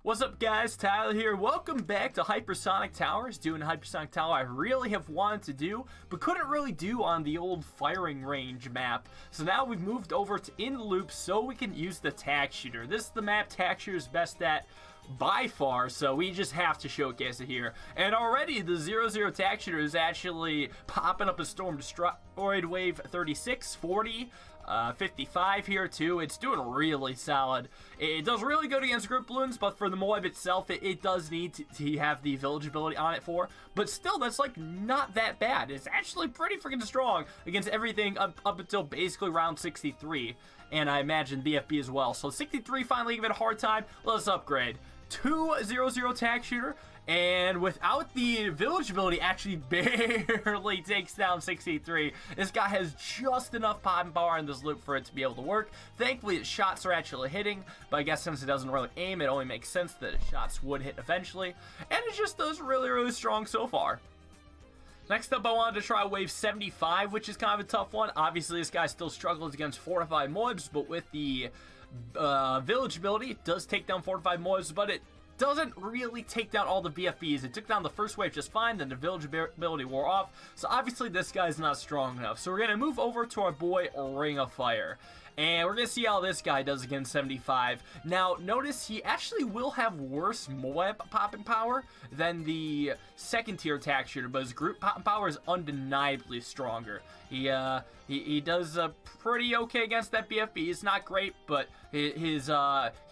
What's up guys, Tyler here. Welcome back to Hypersonic Towers. Doing Hypersonic Tower I really have wanted to do, but couldn't really do on the old firing range map. So now we've moved over to in loop so we can use the tack shooter. This is the map tack shooter's best at by far, so we just have to showcase it here. And already the 0-0 tack shooter is actually popping up a storm destroyed wave 36, 40, 55 here too. It's doing really solid. It does really good against group balloons, but for the Moab itself, it does need to have the village ability on it for. But still, that's like not that bad. It's actually pretty freaking strong against everything up until basically round 63. And I imagine BFB as well. So 63 finally gave it a hard time. Let's upgrade. 2-0-0 tack shooter. And without the village ability, actually barely takes down 63. This guy has just enough pop and power in this loop for it to be able to work. Thankfully, its shots are actually hitting, but I guess since it doesn't really aim, it only makes sense that its shots would hit eventually. And it just does really strong so far. Next up, I wanted to try wave 75, which is kind of a tough one. Obviously, this guy still struggles against fortified Moabs, but with the village ability, it does take down fortified Moabs, but it doesn't really take down all the BFBs. It took down the first wave just fine, then the village ability wore off. So obviously this guy's not strong enough. So we're going to move over to our boy Ring of Fire. And we're going to see how this guy does against 75. Now, notice he actually will have worse Moab popping power than the second tier attack shooter, but his group popping power is undeniably stronger. He does pretty okay against that BFB. It's not great, but he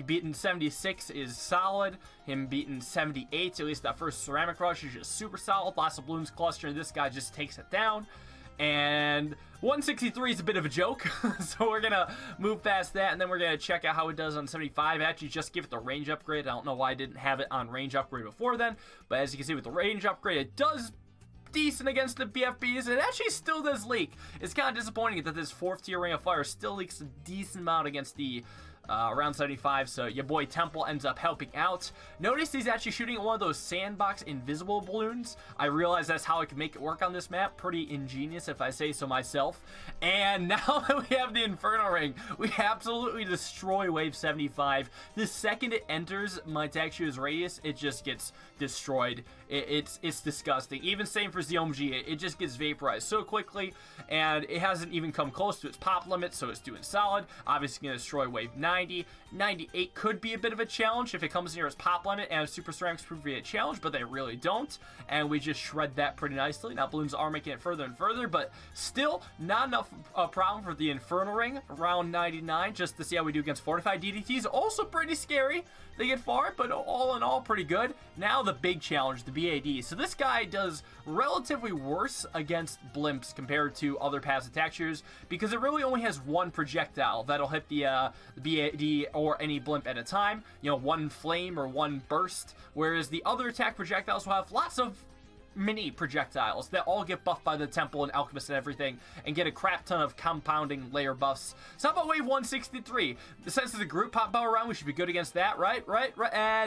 beating 76 is solid. Him beating 78, at least that first ceramic rush, is just super solid. Lots of balloons clustering. This guy just takes it down. And 163 is a bit of a joke, so we're going to move past that, and then we're going to check out how it does on 75. Actually, just give it the range upgrade. I don't know why I didn't have it on range upgrade before then, but as you can see with the range upgrade, it does decent against the BFBs. It actually still does leak. It's kind of disappointing that this 4th tier Ring of Fire still leaks a decent amount against the around 75, so your boy Temple ends up helping out. Notice he's actually shooting at one of those sandbox invisible balloons. I realize that's how I can make it work on this map. Pretty ingenious if I say so myself. And now that we have the Inferno Ring, we absolutely destroy wave 75. The second it enters my tack shooter's radius, it just gets destroyed. It's disgusting. Even same for ZOMG, it just gets vaporized so quickly, and it hasn't even come close to its pop limit, so it's doing solid. Obviously going to destroy wave 90. 98 could be a bit of a challenge if it comes near its pop limit, and Super Ceramics prove to be a challenge, but they really don't, and we just shred that pretty nicely. Now balloons are making it further and further, but still not enough problem for the Inferno Ring around 99, just to see how we do against fortified DDTs. Also pretty scary. They get far, but all in all pretty good. Now the big challenge, the BAD. So this guy does relatively worse against blimps compared to other passive attack shooters, because it really only has one projectile that'll hit the BAD or any blimp at a time. You know, one flame or one burst, whereas the other attack projectiles will have lots of mini projectiles that all get buffed by the Temple and Alchemist and everything, and get a crap ton of compounding layer buffs. So how about wave 163? Since it's a group pop power round, we should be good against that, right?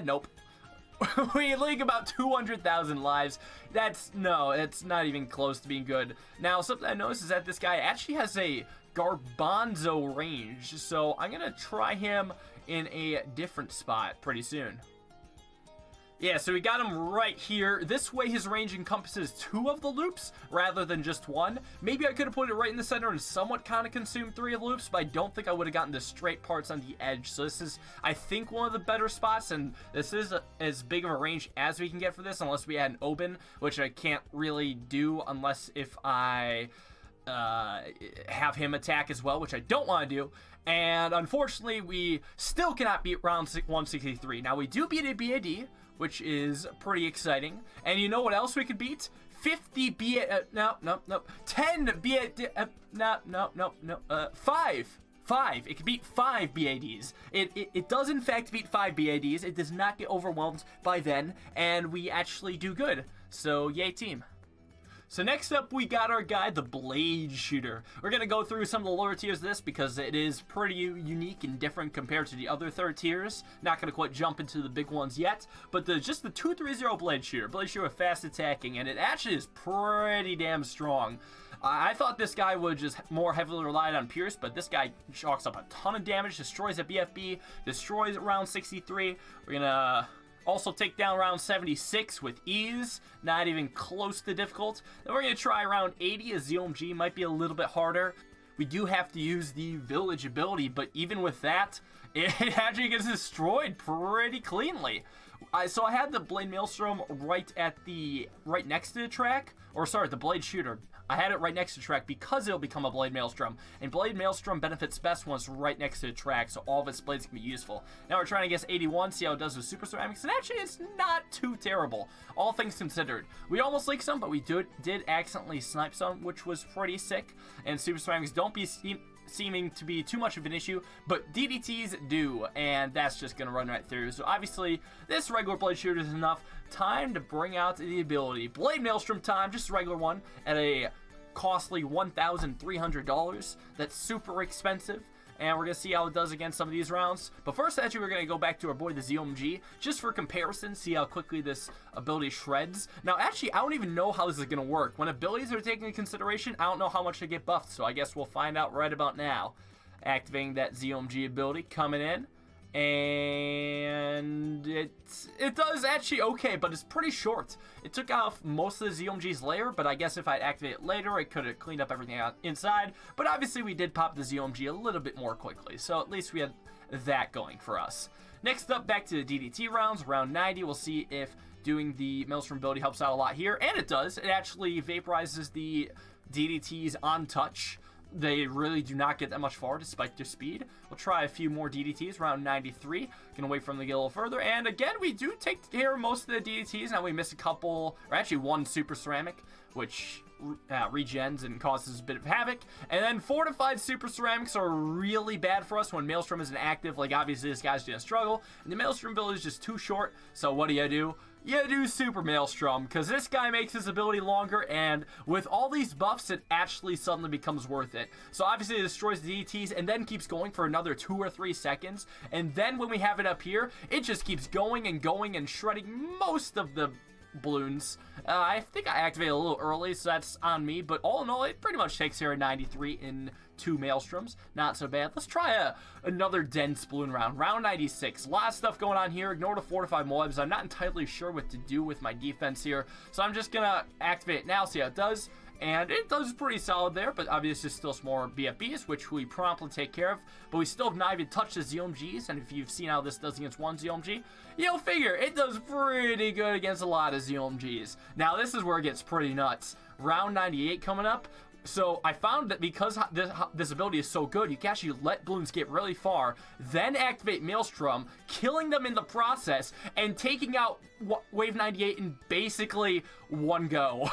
Nope. We leak about 200,000 lives. It's not even close to being good. Now, something I noticed is that this guy actually has a Garbanzo range, so I'm gonna try him in a different spot pretty soon. Yeah, so we got him right here. This way his range encompasses 2 of the loops rather than just 1. Maybe I could have put it right in the center and somewhat kind of consumed 3 of the loops, but I don't think I would have gotten the straight parts on the edge. So this is, I think, one of the better spots, and this is as big of a range as we can get for this, unless we add an Open, which I can't really do unless if I have him attack as well, which I don't want to do. And unfortunately, we still cannot beat round 163. Now, we do beat a BAD, which is pretty exciting. And you know what else we could beat? 50 BAD, 10 BAD, 5. It can beat 5 BADs. It does in fact beat 5 BADs. It does not get overwhelmed by then, and we actually do good. So, yay team. So next up, we got our guy, the Blade Shooter. We're going to go through some of the lower tiers of this because it is pretty unique and different compared to the other third tiers. Not going to quite jump into the big ones yet, but just the 230 Blade Shooter. Blade Shooter with fast attacking, and it actually is pretty damn strong. I thought this guy would just more heavily rely on Pierce, but this guy chalks up a ton of damage, destroys a BFB, destroys round 63. We're going to also take down round 76 with ease, not even close to difficult. Then we're going to try round 80 as ZOMG, might be a little bit harder. We do have to use the village ability, but even with that, it actually gets destroyed pretty cleanly. So I had the Blade Maelstrom right next to the track, or sorry, the Blade Shooter. I had it right next to the track because it'll become a Blade Maelstrom, and Blade Maelstrom benefits best when it's right next to the track, so all of its blades can be useful. Now we're trying to guess 81, see how it does with Super Ceramics, and actually it's not too terrible, all things considered. We almost leaked some, but we did accidentally snipe some, which was pretty sick, and Super Ceramics don't be seeming to be too much of an issue, but DDTs do, and that's just going to run right through. So obviously, this regular Blade Shooter is enough. Time to bring out the ability. Blade Maelstrom time, just a regular one, at a costly $1,300. That's super expensive, and we're going to see how it does against some of these rounds. But first, actually, we're going to go back to our boy, the ZOMG, just for comparison, see how quickly this ability shreds. Now, actually, I don't even know how this is going to work. When abilities are taken into consideration, I don't know how much they get buffed, so I guess we'll find out right about now. Activating that ZOMG ability, coming in, and it does actually okay, but it's pretty short. It took off most of the ZOMG's layer, but I guess if I'd activate it later, it could have cleaned up everything out inside. But obviously, we did pop the ZOMG a little bit more quickly, so at least we had that going for us. Next up, back to the DDT rounds. Round 90, we'll see if doing the Maelstrom ability helps out a lot here, and it does. It actually vaporizes the DDTs on touch. They really do not get that much far despite their speed. We'll try a few more DDTs, round 93. Gonna wait for them to get a little further. And again, we do take care of most of the DDTs. Now we miss a couple, or actually one Super Ceramic, which regens and causes a bit of havoc. And then fortified Super Ceramics are really bad for us when Maelstrom isn't active. Like, obviously, this guy's gonna struggle. And the Maelstrom ability is just too short. So what do? You do Super Maelstrom, because this guy makes his ability longer, and with all these buffs, it actually suddenly becomes worth it. So obviously it destroys the DTs, and then keeps going for another 2 or 3 seconds, and then when we have it up here, it just keeps going and going and shredding most of the balloons. I think I activated a little early, so that's on me, but all in all, it pretty much takes care of 93 in 2 Maelstroms. Not so bad. Let's try another dense balloon round. Round 96. A lot of stuff going on here. Ignore the fortified mobs. I'm not entirely sure what to do with my defense here, so I'm just gonna activate it now, see how it does. And it does pretty solid there, but obviously still some more BFBs, which we promptly take care of. But we still have not even touched the ZOMGs, and if you've seen how this does against one ZOMG, you'll figure it does pretty good against a lot of ZOMGs. Now this is where it gets pretty nuts. Round 98 coming up. So I found that because this ability is so good, you can actually let balloons get really far, then activate Maelstrom, killing them in the process, and taking out Wave 98 in basically one go.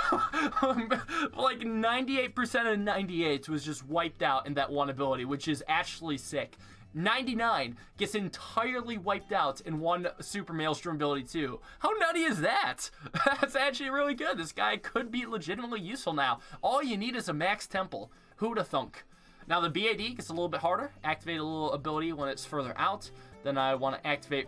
Like 98% of 98s was just wiped out in that one ability, which is actually sick. 99 gets entirely wiped out in one Super Maelstrom ability too. How nutty is that? That's actually really good. This guy could be legitimately useful now. All you need is a max temple. Who'da thunk? Now the BAD gets a little bit harder. Activate a little ability when it's further out. Then I want to activate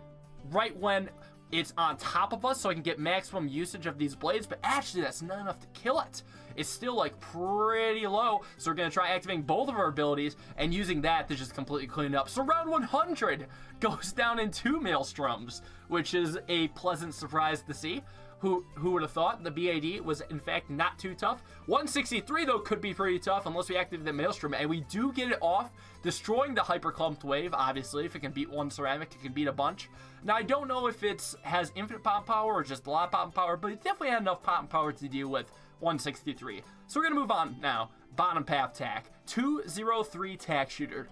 right when it's on top of us so I can get maximum usage of these blades, but actually that's not enough to kill it. It's still like pretty low, so we're gonna try activating both of our abilities and using that to just completely clean it up. So round 100 goes down in 2 Maelstroms, which is a pleasant surprise to see. Who would have thought the BAD was in fact not too tough? 163 though could be pretty tough unless we activate the Maelstrom, and we do get it off, destroying the hyper-clumped wave. Obviously, if it can beat one ceramic, it can beat a bunch. Now I don't know if it has infinite pop power or just a lot of pop power, but it definitely had enough pop power to deal with 163. So we're gonna move on now. Bottom path tack, 203 tack shooter.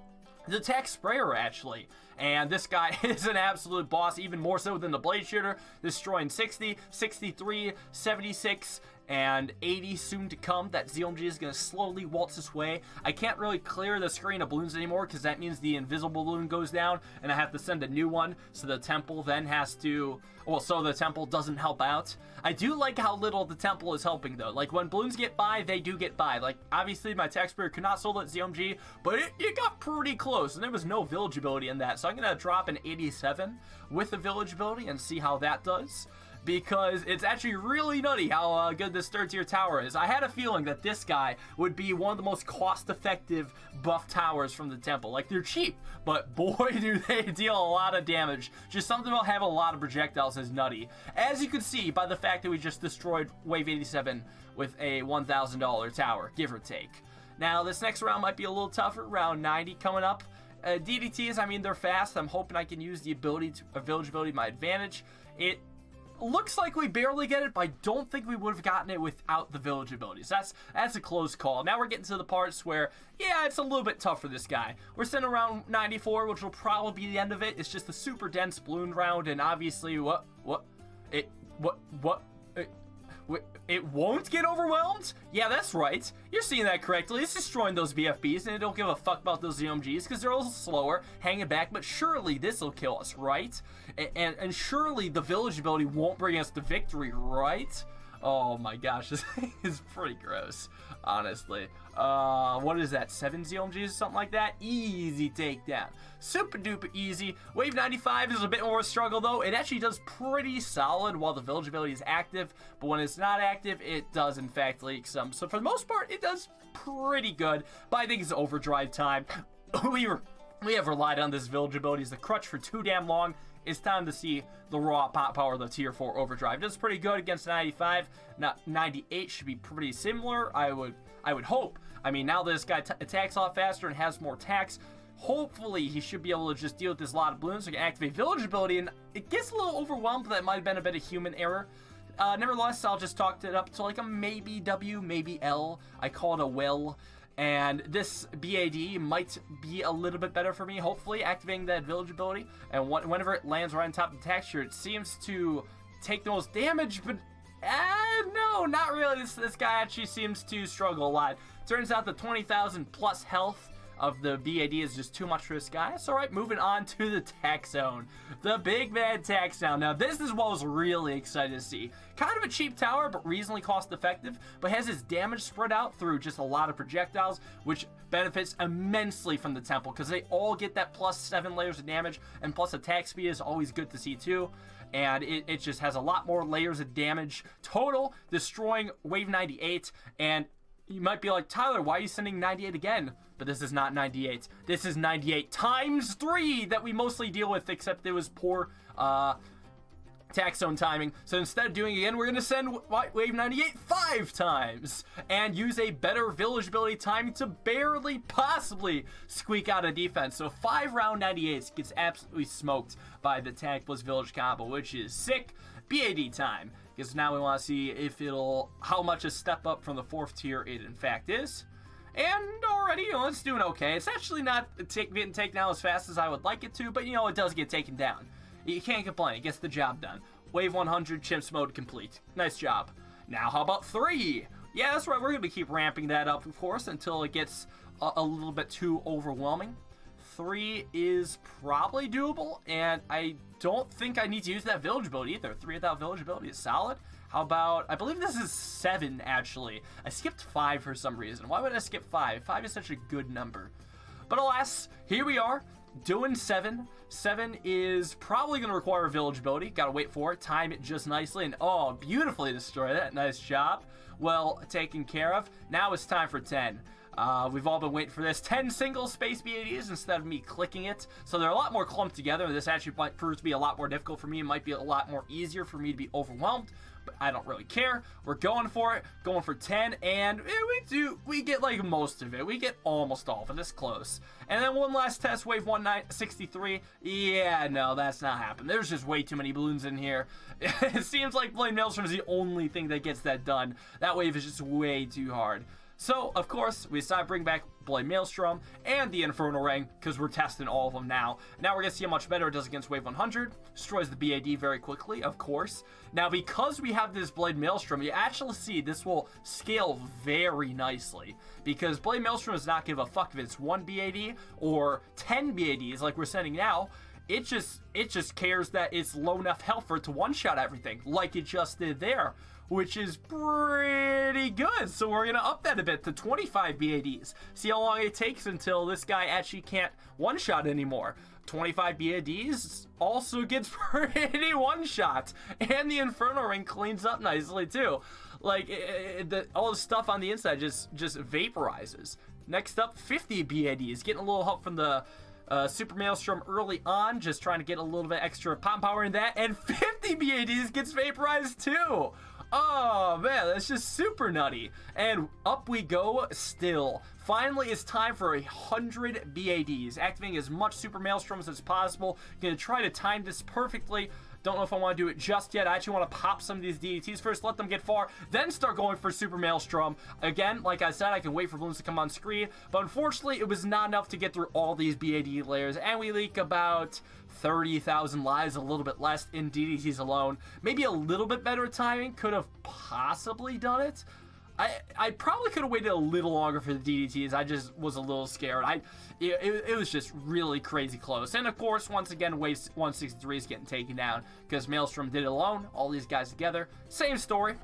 The tack sprayer actually, and this guy is an absolute boss, even more so than the blade shooter, destroying 60, 63, 76, and 80 soon to come. That ZOMG is going to slowly waltz its way. I can't really clear the screen of balloons anymore because that means the invisible balloon goes down and I have to send a new one, so the temple then has to, well, so the temple doesn't help out. I do like how little the temple is helping though. Like when balloons get by, they do get by. Like obviously my attack spirit could not soul that ZOMG, but it got pretty close and there was no village ability in that. So I'm going to drop an 87 with the village ability and see how that does, because it's actually really nutty how good this third tier tower is. I had a feeling that this guy would be one of the most cost-effective buff towers from the temple. Like, they're cheap, but boy do they deal a lot of damage. Just something about having a lot of projectiles is nutty, as you can see by the fact that we just destroyed wave 87 with a $1,000 tower, give or take. Now this next round might be a little tougher, round 90 coming up. DDTs, I mean, they're fast. I'm hoping I can use the ability to village ability to my advantage. It looks like we barely get it, but I don't think we would have gotten it without the village abilities. That's a close call. Now we're getting to the parts where, yeah, it's a little bit tough for this guy. We're sitting around 94, which will probably be the end of it. It's just a super dense balloon round, and obviously, it won't get overwhelmed? Yeah, that's right. You're seeing that correctly. It's destroying those BFBs, and it don't give a fuck about those ZOMGs because they're a little slower, hanging back, but surely this will kill us, right? And surely the village ability won't bring us to victory, right? Oh my gosh, this is pretty gross, honestly. What is that, 7 ZOMGs or something like that? Easy takedown. Super duper easy. Wave 95 is a bit more struggle though. It actually does pretty solid while the village ability is active, but when it's not active, it does in fact leak some. So for the most part, it does pretty good, but I think it's overdrive time. We have relied on this village ability as the crutch for too damn long. It's time to see the raw pop power of the tier 4 overdrive. It does pretty good against 95. Now 98 should be pretty similar, I would hope. I mean, now this guy attacks a lot faster and has more attacks. Hopefully he should be able to just deal with this lot of balloons. So he can activate village ability, and it gets a little overwhelmed, but that might have been a bit of human error. Nevertheless, I'll just talk it up to like a maybe W, maybe L. I call it a will. And this BAD might be a little bit better for me, hopefully, activating that village ability. And whenever it lands right on top of the texture, it seems to take the most damage, but no, not really. This guy actually seems to struggle a lot. Turns out the 20,000 plus health of the BAD is just too much for this guy. It's alright, moving on to the tack zone. The big bad tack zone. Now this is what I was really excited to see. Kind of a cheap tower, but reasonably cost effective, but has its damage spread out through just a lot of projectiles, which benefits immensely from the temple, because they all get that plus 7 layers of damage, and plus attack speed is always good to see too. And it just has a lot more layers of damage total, destroying wave 98. And you might be like, Tyler, why are you sending 98 again? But this is not 98. This is 98 times 3 that we mostly deal with, except it was poor tack zone timing. So instead of doing it again, we're going to send wave 98 5 times and use a better village ability timing to barely possibly squeak out a defense. So 5 round 98s gets absolutely smoked by the tank plus village combo, which is sick. BAD time, because now we want to see if how much a step up from the 4th tier it in fact is. And already, it's doing okay. It's actually not getting taken down as fast as I would like it to, but it does get taken down. You can't complain. It gets the job done. Wave 100, chimps mode complete. Nice job. Now, how about 3? Yeah, that's right. We're going to keep ramping that up, of course, until it gets a little bit too overwhelming. 3 is probably doable, and I don't think I need to use that village ability either. 3 without village ability is solid. How about, I believe this is 7, actually. I skipped 5 for some reason. Why would I skip 5? 5 is such a good number. But alas, here we are, doing 7. 7 is probably going to require a village ability. Got to wait for it, time it just nicely, and oh, beautifully destroy that. Nice job. Well taken care of. Now it's time for 10. We've all been waiting for this. 10 single space BADs instead of me clicking it. So they're a lot more clumped together. This actually might prove to be a lot more difficult for me. It might be a lot more easier for me to be overwhelmed, but I don't really care. We're going for it. Going for 10, and we get like most of it. We get almost all of it. This close. And then one last test, wave 163. Yeah, no, that's not happening. There's just way too many balloons in here. It seems like Blade Maelstrom is the only thing that gets that done. That wave is just way too hard. So, of course, we decided to bring back Blade Maelstrom and the Infernal Ring because we're testing all of them now. Now we're going to see how much better it does against Wave 100. Destroys the BAD very quickly, of course. Now, because we have this Blade Maelstrom, you actually see this will scale very nicely because Blade Maelstrom does not give a fuck if it's 1 BAD or 10 BADs like we're sending now. It just cares that it's low enough health for it to one-shot everything like it just did there, which is pretty good. So we're going to up that a bit to 25 BADs. See how long it takes until this guy actually can't one-shot anymore. 25 BADs also gets pretty one-shot. And the Inferno Ring cleans up nicely too. Like, all the stuff on the inside just vaporizes. Next up, 50 BADs. Getting a little help from the Super Maelstrom early on, just trying to get a little bit extra pop power in that. And 50 BADs gets vaporized too. Oh man, that's just super nutty. And up we go still. Finally, it's time for 100 BADs. Activating as much Super Maelstroms as possible. Gonna try to time this perfectly. Don't know if I want to do it just yet. I actually want to pop some of these DDTs first, let them get far, then start going for Super Maelstrom. Again, like I said, I can wait for Bloons to come on screen, but unfortunately, it was not enough to get through all these BAD layers, and we leak about 30,000 lives, a little bit less in DDTs alone. Maybe a little bit better timing could have possibly done it. I probably could have waited a little longer for the DDTs. I just was a little scared. It was just really crazy close. And of course, once again, Wave 163 is getting taken down because Maelstrom did it alone. All these guys together. Same story.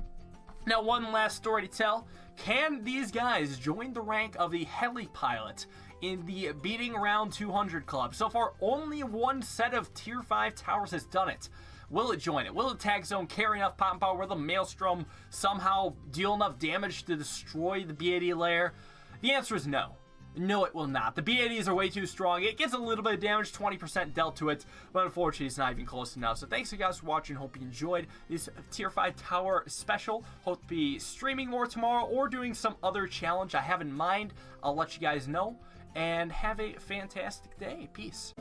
Now, one last story to tell. Can these guys join the rank of the heli pilot in the Beating Around 200 Club? So far, only one set of Tier 5 towers has done it. Will it join it? Will the tag zone carry enough pop power? Will the Maelstrom somehow deal enough damage to destroy the BAD layer? The answer is no. No, it will not. The BADs are way too strong. It gets a little bit of damage, 20% dealt to it, but unfortunately it's not even close enough. So thanks you guys for watching. Hope you enjoyed this Tier 5 Tower special. Hope to be streaming more tomorrow or doing some other challenge I have in mind. I'll let you guys know. And have a fantastic day. Peace.